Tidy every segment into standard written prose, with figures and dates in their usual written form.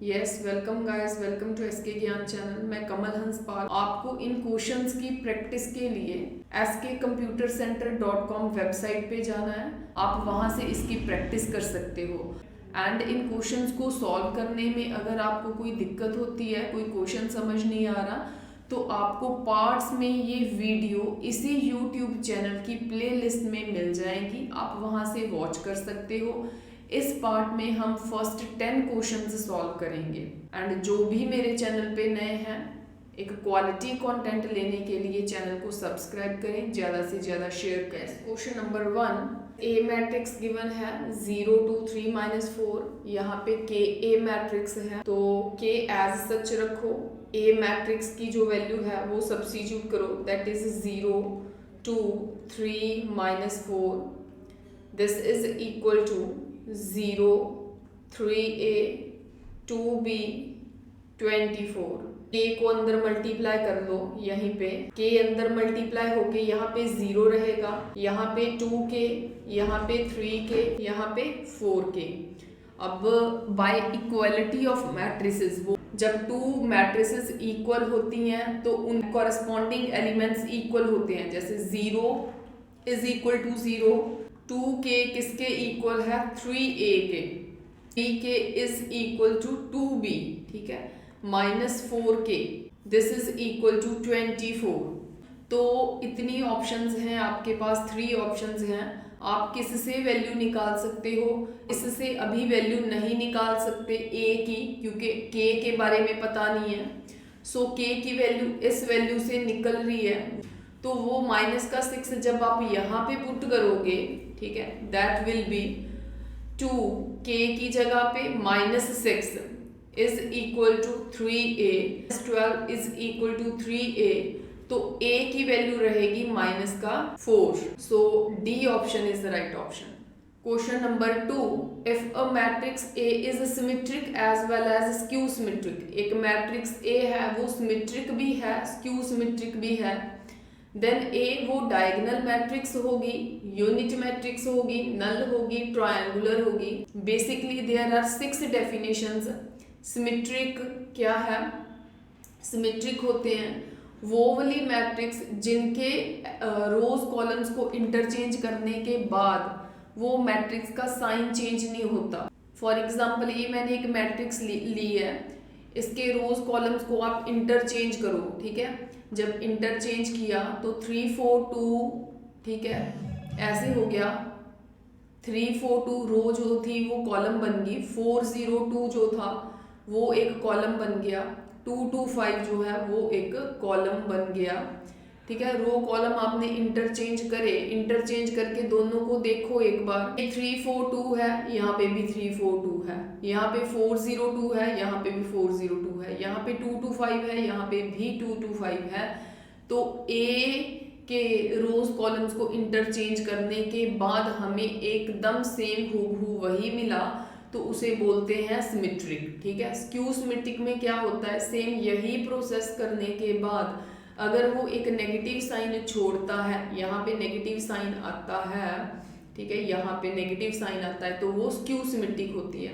Yes, welcome guys, welcome to SK Gyan channel. मैं कमल हंस पाल। आपको इन क्वेश्चंस की प्रैक्टिस के लिए skcomputercenter.com वेबसाइट पे जाना है। आप वहां से इसकी प्रैक्टिस कर सकते हो। एंड इन क्वेश्चंस को सॉल्व करने में अगर आपको कोई दिक्कत होती है, कोई क्वेश्चन समझ नहीं आ रहा, तो आपको पार्ट्स में ये वीडियो इसी यूट्यूब चैनल की प्लेलिस्ट में मिल जाएगी। आप वहां से वॉच कर सकते हो। इस पार्ट में हम फर्स्ट 10 क्वेश्चंस सॉल्व करेंगे। एंड जो भी मेरे चैनल पे नए हैं, एक क्वालिटी कंटेंट लेने के लिए चैनल को सब्सक्राइब करें, ज़्यादा से ज़्यादा शेयर करें। क्वेश्चन नंबर 1, ए मैट्रिक्स गिवन है 0 2 3 -4। यहाँ पे के ए मैट्रिक्स है, तो के एज सच रखो। ए मैट्रिक्स की जो वैल्यू है वो सब्स्टिट्यूट करो, that is 0 2 3 -4। This is equal to 0 3a 2b 24। के को अंदर मल्टीप्लाई कर लो, यहीं पे के अंदर मल्टीप्लाई होके यहाँ पे 0 रहेगा, यहाँ पे 2k, यहाँ पे 3k, यहाँ पे 4k। अब बाय इक्वलिटी ऑफ मैट्रिसेस, वो जब टू मैट्रिसेस इक्वल होती हैं तो उन कॉरस्पॉन्डिंग एलिमेंट्स इक्वल होते हैं। जैसे 0 इज इक्वल टू 0, 2k किसके इक्वल है, 3a के, 3k is equal to 2b, ठीक है, -4k, this is equal to 24। तो इतनी ऑप्शंस हैं आपके पास, 3 ऑप्शंस हैं। आप किससे वैल्यू निकाल सकते हो? इससे अभी वैल्यू नहीं निकाल सकते a की, क्योंकि k के बारे में पता नहीं है। सो k की वैल्यू इस वैल्यू से निकल रही है, तो वो -6 जब आप यहाँ पे पुट करोगे, ठीक है, दैट विल बी 2k की जगह पे -6 is equal to 3a, 12 is equal to 3a, तो a की वैल्यू रहेगी -4। So D option is the right option. Question number 2, if a matrix A is symmetric as well as skew symmetric. एक matrix A है, वो symmetric भी है, skew symmetric भी है, देन ए वो डायगोनल मैट्रिक्स होगी, यूनिट मैट्रिक्स होगी, नल होगी, ट्रायंगुलर होगी। Basically there are 6 definitions. Symmetric क्या है? सिमेट्रिक होते हैं वो वाली मैट्रिक्स जिनके रोज कॉलम्स को इंटरचेंज करने के बाद वो मैट्रिक्स का साइन चेंज नहीं होता। फॉर एग्जाम्पल, ये मैंने एक मैट्रिक्स ली है, इसके रोज कॉलम्स को आप इंटरचेंज करो, ठीक है। जब इंटरचेंज किया तो 3 4 2, ठीक है, ऐसे हो गया। 3 4 2 रो जो थी वो कॉलम बन गई, 4 0 2 जो था वो एक कॉलम बन गया, 2 2 5 जो है वो एक कॉलम बन गया, ठीक है। रो कॉलम आपने इंटरचेंज करे, इंटरचेंज करके दोनों को देखो एक बार। 3 4 2 है, यहाँ पे भी 3 4 2 है, यहाँ पे 4 0 2 है, यहाँ पे भी 4 0 2 है, यहाँ पे 2 2 5 है, यहाँ पे भी 2 2 5 है। तो ए के रोज कॉलम्स को इंटरचेंज करने के बाद हमें एकदम सेम हूबहू वही मिला, तो उसे बोलते हैं सिमेट्रिक, ठीक है। स्क्यू सिमेट्रिक में क्या होता है, सेम यही प्रोसेस करने के बाद अगर वो एक नेगेटिव साइन छोड़ता है, यहाँ पे नेगेटिव साइन आता है, ठीक है, यहाँ पे नेगेटिव साइन आता है, तो वो स्क्यू सिमेट्रिक होती है।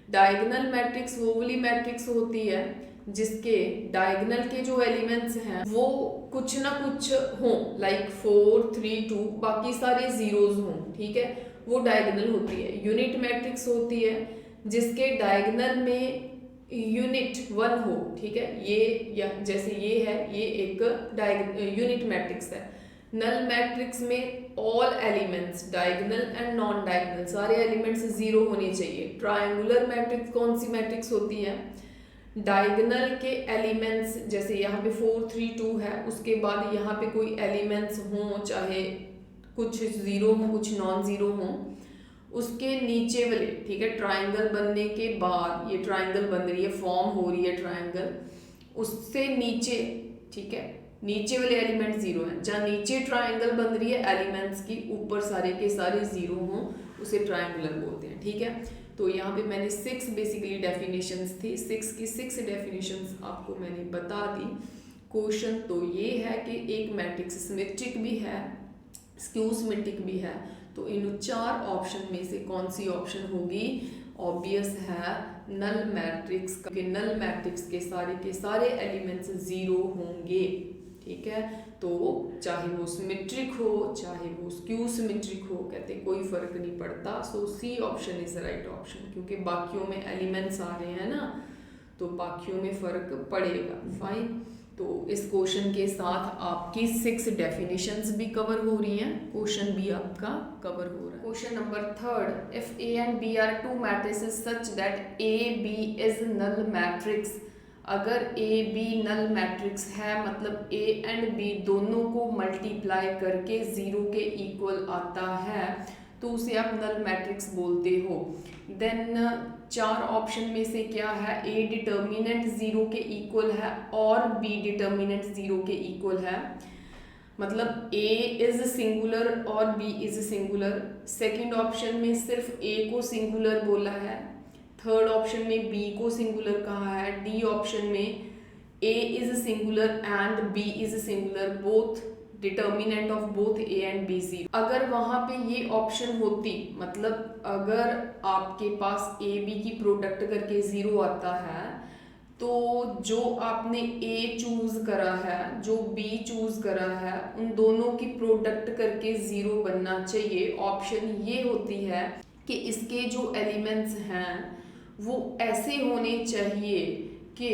डायगोनल मैट्रिक्स वो वाली मैट्रिक्स होती है जिसके डायगोनल के जो एलिमेंट्स हैं वो कुछ ना कुछ हों, लाइक 4 3 2, बाकी सारे जीरोज हों, ठीक है, वो डायगोनल होती है। यूनिट मैट्रिक्स होती है जिसके डायगोनल में यूनिट 1 हो, ठीक है, ये जैसे ये है, ये एक यूनिट मैट्रिक्स है। नल मैट्रिक्स में all elements diagonal and non diagonal सारे एलिमेंट्स 0 होने चाहिए। ट्रायंगुलर मैट्रिक्स कौन सी मैट्रिक्स होती है? डायगोनल के एलिमेंट्स, जैसे यहाँ पे 4 3 2 है, उसके बाद यहाँ पे कोई एलिमेंट्स हों, चाहे कुछ 0 हो कुछ नॉन 0 हो, उसके नीचे वाले, ठीक है, ट्रायंगल बनने के बाद, ये ट्रायंगल बन रही है, फॉर्म हो रही है ट्रायंगल, उससे नीचे, ठीक है, नीचे वाले एलिमेंट 0 हैं। जहाँ नीचे ट्रायंगल बन रही है एलिमेंट्स की, ऊपर सारे के सारे 0 हों, उसे ट्रायंगुलर बोलते हैं, ठीक है। तो यहाँ पे मैंने 6 बेसिकली डेफिनेशंस थी, 6 की 6 डेफिनेशंस आपको मैंने बता दी। क्वेश्चन तो ये है कि एक मैट्रिक्स सिमेट्रिक भी है, स्क्यू सिमेट्रिक भी है, तो इन 4 ऑप्शन में से कौन सी ऑप्शन होगी? ऑब्वियस है नल मैट्रिक्स का, नल मैट्रिक्स के सारे एलिमेंट्स जीरो होंगे, ठीक है। तो चाहे वो सिमेट्रिक हो चाहे वो स्क्यू सिमेट्रिक हो, कहते कोई फर्क नहीं पड़ता। So C option is right option, क्योंकि बाकियों में एलिमेंट्स आ रहे हैं ना, तो बाकियों में फर्क पड़ेगा। फाइन, तो इस क्वेश्चन के साथ आपकी 6 डेफिनेशंस भी कवर हो रही हैं, क्वेश्चन भी आपका कवर हो रहा है। Question number 3, if A and B are two matrices such that A B is null matrix. अगर ए बी नल मैट्रिक्स है, मतलब ए एंड बी दोनों को मल्टीप्लाई करके 0 के इक्वल आता है, तो उसे आप नल मैट्रिक्स बोलते हो। देन 4 ऑप्शन में से क्या है, ए डिटर्मिनेंट 0 के इक्वल है और बी डिटर्मिनेंट 0 के इक्वल है, मतलब ए इज सिंगुलर और B is singular. Second option में सिर्फ ए को सिंगुलर बोला है, थर्ड ऑप्शन में बी को सिंगुलर कहा है, डी ऑप्शन में A is singular and B is singular, both determinant of both A and B C. अगर वहां पे ये ऑप्शन होती, मतलब अगर आपके पास ए बी की प्रोडक्ट करके 0 आता है, तो जो आपने ए चूज करा है, जो बी चूज करा है, उन दोनों की प्रोडक्ट करके 0 बनना चाहिए। ऑप्शन ये होती है कि इसके जो एलिमेंट्स हैं वो ऐसे होने चाहिए कि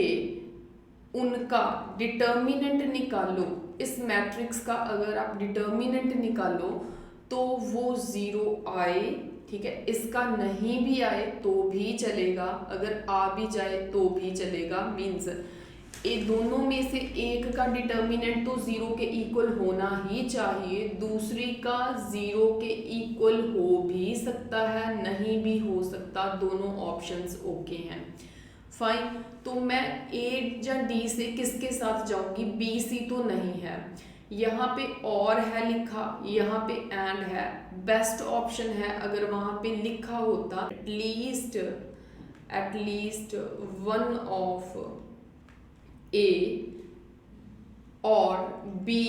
उनका डिटर्मिनेंट निकालो, इस मैट्रिक्स का अगर आप डिटर्मिनेंट निकालो तो वो 0 आए, ठीक है। इसका नहीं भी आए तो भी चलेगा, अगर आ भी जाए तो भी चलेगा। मीन्स ये दोनों में से एक का डिटर्मिनेंट तो 0 के इक्वल होना ही चाहिए, दूसरी का 0 के इक्वल हो भी सकता है, नहीं भी हो सकता, दोनों ऑप्शंस ओके हैं। फाइन, तो मैं ए या डी से किसके साथ जाऊंगी, बी सी तो नहीं है, यहाँ पे और है लिखा, यहाँ पे एंड है, बेस्ट ऑप्शन है अगर वहां पे लिखा होता एटलीस्ट वन ऑफ ए और बी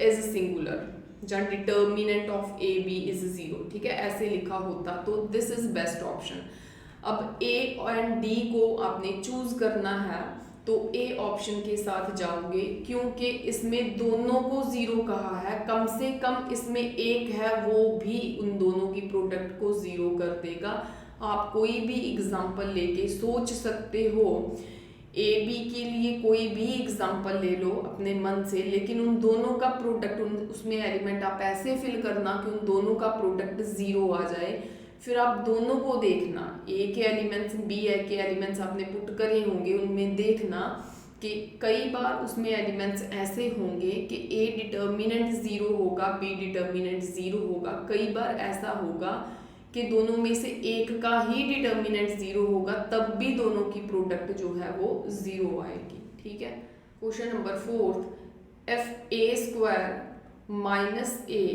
इज सिंगुलर, जहाँ determinant of A B is 0, ठीक है, ऐसे लिखा होता तो दिस इज बेस्ट ऑप्शन। अब ए एंड डी को आपने चूज करना है तो ए ऑप्शन के साथ जाओगे, क्योंकि इसमें दोनों को 0 कहा है, कम से कम इसमें एक है वो भी उन दोनों की प्रोडक्ट को 0 कर देगा। आप कोई भी एग्जांपल लेके सोच सकते हो, ए बी के लिए कोई भी एग्जांपल ले लो अपने मन से, लेकिन उन दोनों का प्रोडक्ट, उसमें एलिमेंट आप ऐसे फिल करना कि उन दोनों का प्रोडक्ट 0 आ जाए। फिर आप दोनों को देखना, ए के एलिमेंट्स बी के एलिमेंट्स आपने पुट करे होंगे, उनमें देखना कि कई बार उसमें एलिमेंट्स ऐसे होंगे कि ए डिटर्मिनेंट 0 होगा, बी डिटर्मिनेंट 0 होगा, कई बार ऐसा होगा कि दोनों में से एक का ही डिटर्मिनेंट 0 होगा, तब भी दोनों की प्रोडक्ट जो है वो 0 आएगी, ठीक है। Question number 4, if A square minus A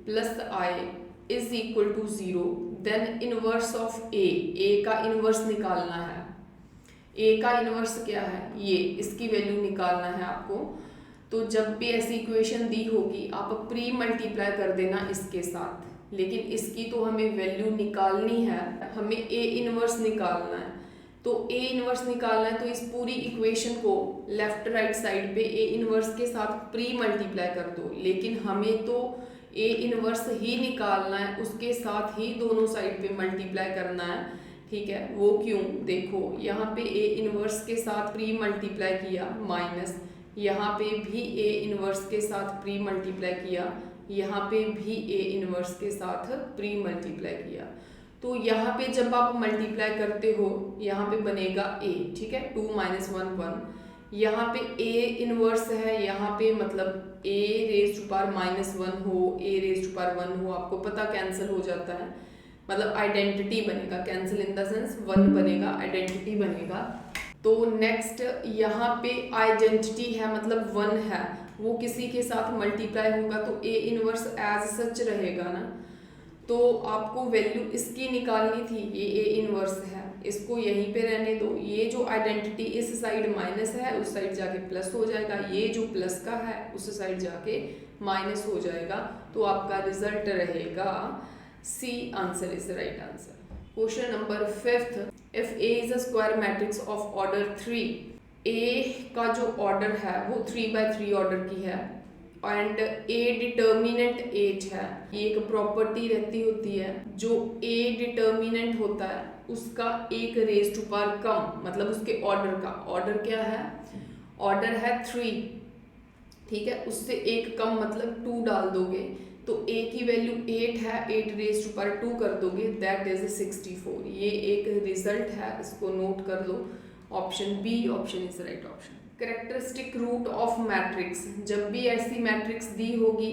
plus I is equal to 0, then inverse of A का इनवर्स निकालना है। ए का इनवर्स क्या है, ये, इसकी वैल्यू निकालना है आपको। तो जब भी ऐसी इक्वेशन दी होगी आप प्री मल्टीप्लाई कर देना इसके साथ, लेकिन इसकी तो हमें वैल्यू निकालनी है, हमें ए इनवर्स निकालना है। तो ए इनवर्स निकालना है तो इस पूरी इक्वेशन को लेफ्ट राइट साइड पे ए इनवर्स के साथ प्री मल्टीप्लाई कर दो, लेकिन हमें तो ए इनवर्स ही निकालना है, उसके साथ ही दोनों साइड पे मल्टीप्लाई करना है, ठीक है। वो क्यों, देखो यहाँ पे ए इनवर्स के साथ प्री मल्टीप्लाई किया माइनस, यहाँ पे भी ए इनवर्स के साथ प्री मल्टीप्लाई किया, यहाँ पे भी ए इनवर्स के साथ प्री मल्टीप्लाई किया। तो यहाँ पे जब आप मल्टीप्लाई करते हो यहाँ पे बनेगा ए, ठीक है, 2 - 1 1, यहाँ पे ए इनवर्स है, यहाँ पे मतलब ए रेज टू पावर -1 हो, ए रेज टू पावर 1 हो, आपको पता कैंसिल हो जाता है, मतलब आइडेंटिटी बनेगा, कैंसिल इन द सेंस 1 बनेगा, आइडेंटिटी बनेगा। तो नेक्स्ट यहाँ पे आइडेंटिटी है, मतलब 1 है, वो किसी के साथ मल्टीप्लाई होगा तो ए इनवर्स एज सच रहेगा ना। तो आपको वैल्यू इसकी निकालनी थी, ये ए इनवर्स है, इसको यहीं पे रहने दो, ये जो आइडेंटिटी इस साइड माइनस है उस साइड जाके प्लस हो जाएगा, ये जो प्लस का है उस साइड जाके माइनस हो जाएगा, तो आपका रिजल्ट रहेगा C, answer is the right answer. Question number 5, if A is a square matrix of order 3, A का जो ऑर्डर है वो 3x3 ऑर्डर की है एंड ए डिटर्मिनेंट 8 है। ये एक प्रॉपर्टी रहती होती है, जो ए डिटर्मिनेंट होता है उसका एक रेज टू पावर कम, मतलब उसके ऑर्डर का ऑर्डर क्या है, ऑर्डर है 3, ठीक है, उससे एक कम मतलब 2 डाल दोगे तो a की वैल्यू 8 है, 8 रेज टू पावर 2 कर दोगे, दैट इज 64। ये एक रिजल्ट है, इसको नोट कर लो। Option B option is right option. Characteristic root of matrix, जब भी ऐसी मैट्रिक्स दी होगी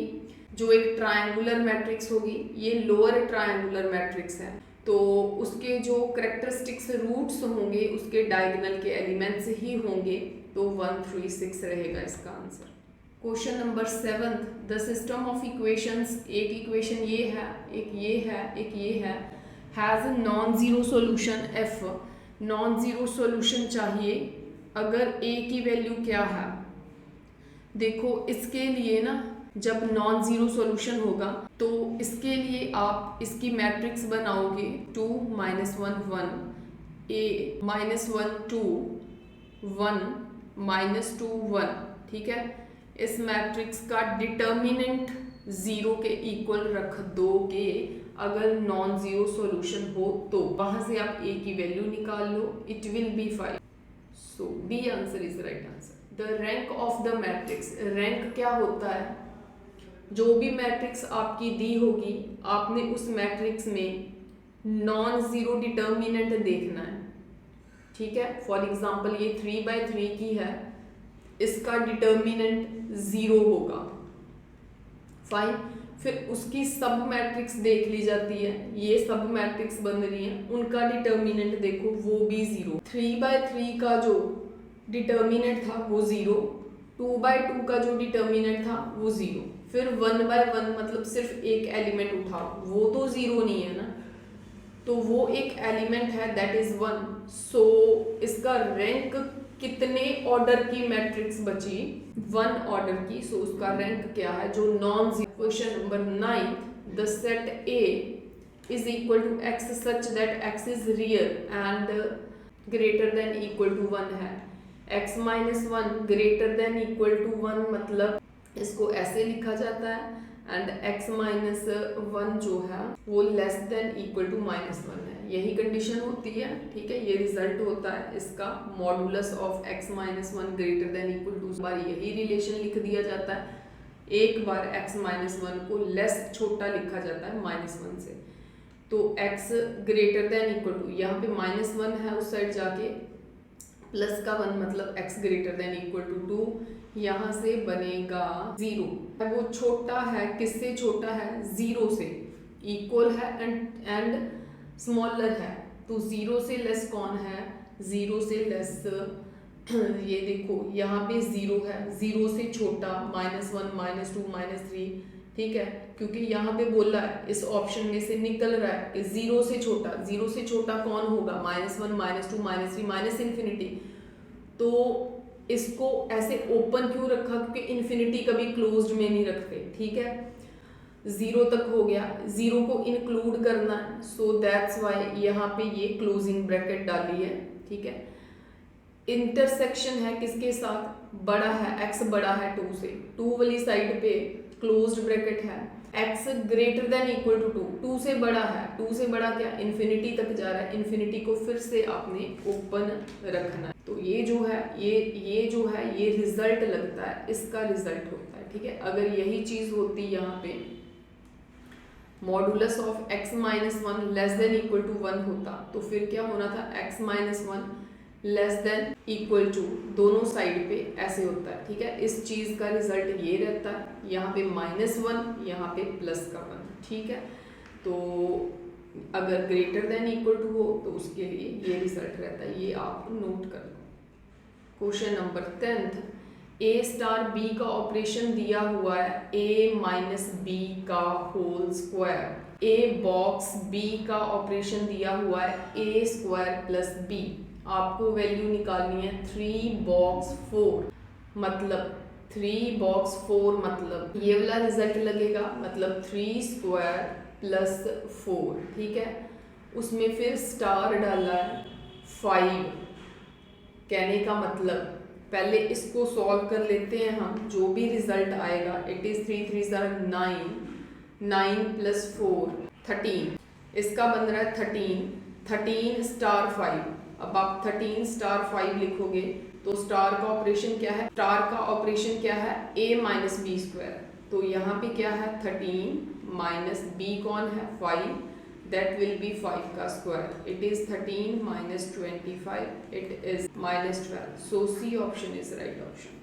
जो एक ट्रायंगुलर मैट्रिक्स होगी, ये लोअर ट्रायंगुलर मैट्रिक्स है, तो उसके जो कैरेक्टरिस्टिक्स रूट्स होंगे उसके डायगोनल के एलिमेंट्स ही होंगे, तो 1 3 6 रहेगा इसका answer. Question number 7, the system of equations, एक इक्वेशन ये है, एक ये है, एक ये है, has a non zero solution F, non zero solution चाहिए अगर a की वैल्यू क्या है। देखो इसके लिए ना, जब नॉन जीरो सॉल्यूशन होगा तो इसके लिए आप इसकी मैट्रिक्स बनाओगे 2 -1 1, a -1 2 1 -2 1, ठीक है। इस मैट्रिक्स का डिटर्मिनेंट 0 के इक्वल रख दोगे अगर नॉन जीरो सॉल्यूशन हो, तो वहां से आप a की वैल्यू निकाल लो, it will be 5। So B answer is right answer. The rank of the matrix, rank क्या होता है, जो भी मैट्रिक्स आपकी दी होगी आपने उस मैट्रिक्स में नॉन जीरो डिटर्मिनेंट देखना है, ठीक है। फॉर एग्जांपल ये 3x3 की है, इसका डिटर्मिनेंट 0 होगा, फाइन। फिर उसकी सब मैट्रिक्स देख ली जाती है, ये सब मैट्रिक्स बन रही है, उनका डिटर्मिनेंट देखो वो भी 0। 3x3 का जो डिटर्मिनेंट था वो 0, 2x2 का जो डिटर्मिनेंट था वो 0, फिर 1/1 मतलब सिर्फ एक एलिमेंट उठाओ, वो तो 0 नहीं है ना, तो वो एक एलिमेंट है, दैट इज 1। सो इसका रैंक कितने ऑर्डर की मैट्रिक्स बची, 1 ऑर्डर की, सो उसका रैंक क्या है जो non zero. Question number 9, the set A is equal to x such that x is real and greater than equal to 1 है। x - 1 greater than equal to 1 मतलब इसको ऐसे लिखा जाता है, एंड x - 1 जो है वो लेस देन इक्वल टू -1 है, यही कंडीशन होती है, ठीक है। ये रिजल्ट होता है इसका, modulus of x - 1 greater than equal to, बार यही रिलेशन लिख दिया जाता है, एक बार x - 1 को लेस छोटा लिखा जाता है -1 से, तो x greater than equal to, यहाँ पे -1 है उस साइड जाके, प्लस का 1 मतलब x greater than equal to 2, यहाँ से बनेगा 0। वो छोटा है, किससे छोटा है, 0 से, इक्वल है एंड स्मॉलर है, तो 0 से लेस कौन है, 0 से लेस ये देखो यहाँ पे 0 है, 0 से छोटा -1 -2 -3, ठीक है, क्योंकि यहाँ पे बोला है इस ऑप्शन में से निकल रहा है कि 0 से छोटा, 0 से छोटा कौन होगा, -1 -2 -3 ∞, तो इसको ऐसे ओपन क्यों रखा, क्योंकि इन्फिनिटी कभी क्लोज्ड में नहीं रखते, ठीक है। 0 तक हो गया, 0 को इंक्लूड करना है, सो दैट्स वाई यहाँ पे ये क्लोजिंग ब्रैकेट डाली है, ठीक है। इंटरसेक्शन है किसके साथ, बड़ा है, x बड़ा है 2 से, 2 वाली साइड पे क्लोज्ड ब्रैकेट है, x greater than equal to 2 से बड़ा है, 2 से बड़ा क्या, इन्फिनिटी तक जा रहा है, इन्फिनिटी को फिर से आपने ओपन रखना है, तो ये जो है ये जो है ये रिजल्ट लगता है, इसका रिजल्ट होता है, ठीक है। अगर यही चीज होती यहाँ पे modulus of x - 1 less than equal to 1 होता, तो फिर क्या होना था, x - 1 less than equal to, दोनों साइड पे ऐसे होता है, ठीक है। इस चीज का रिजल्ट ये रहता है, यहाँ पे -1, यहाँ पे प्लस का 1, ठीक है। तो अगर ग्रेटर देन इक्वल टू हो तो उसके लिए ये रिजल्ट रहता है, ये आप नोट कर लो। क्वेश्चन नंबर 10, A* B का ऑपरेशन दिया हुआ है A - B का whole square, A box B का ऑपरेशन दिया हुआ है A² + B, आपको वैल्यू निकालनी है 3 बॉक्स 4, मतलब 3 बॉक्स 4 मतलब ये वाला रिजल्ट लगेगा, मतलब 3² + 4, ठीक है। उसमें फिर स्टार डाला है 5। कहने का मतलब पहले इसको सॉल्व कर लेते हैं हम, जो भी रिजल्ट आएगा इट इज़ 3 3 9, 9 + 4 13, इसका बन रहा है 13 स्टार 5। अब आप 13 स्टार 5 लिखोगे तो स्टार का ऑपरेशन क्या है, स्टार का ऑपरेशन क्या है, a - b²। तो यहाँ पे क्या है 13 माइनस b कौन है 5, that will be 5 का square, it is 13 - 25, it is -12, so C option is right option।